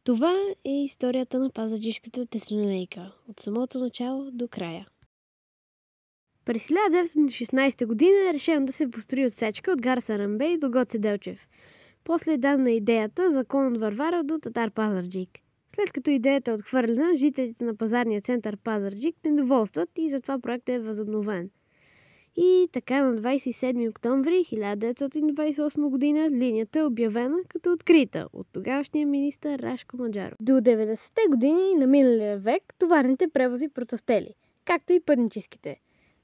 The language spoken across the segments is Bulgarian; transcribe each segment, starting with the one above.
Това е историята на пазарджишката теслилинейка, от самото начало до края. През 1916 година е решено да се построи отсечка от гара Саранбей до Гоце Делчев. После е дадена идеята за клон от Варвара до Татар Пазарджик. След като идеята е отхвърлена, жителите на пазарния център Пазарджик недоволстват и затова проектът е възобновен. И така на 27 октомври 1928 година линията е обявена като открита от тогавашния министър Рашко Маджаров. До 90-те години на миналия век товарните превози процъфтели, както и пътническите.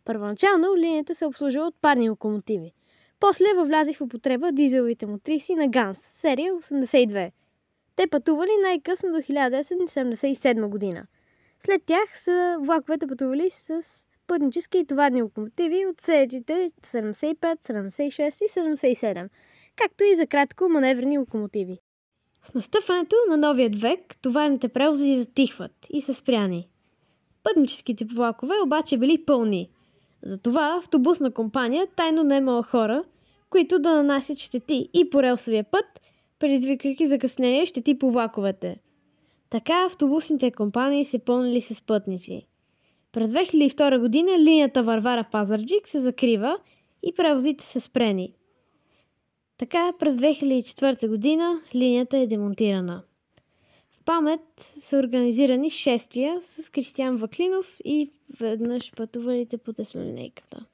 Първоначално линията се обслужва от парни локомотиви. После въвлязи в употреба дизеловите мотриси на Ганс, серия 82. Те пътували най-късно до 1977 година. След тях са влаковете пътували с пътнически и товарни локомотиви от сериите 75, 76 и 77, както и за кратко маневрени локомотиви. С настъпването на новият век товарните превози затихват и са спряни. Пътническите влакове обаче били пълни. Затова автобусна компания тайно наемала хора, които да нанасят щети и по релсовия път, предизвикайки закъснение щети по влаковете. Така автобусните компании се пълнили с пътници. През 2002 година линията Варвара-Пазарджик се закрива и превозите са спрени. Така през 2004 година линията е демонтирана. В памет са организирани шествия с Кристиян Ваклинов и веднъж пътувалите по теслилинейката.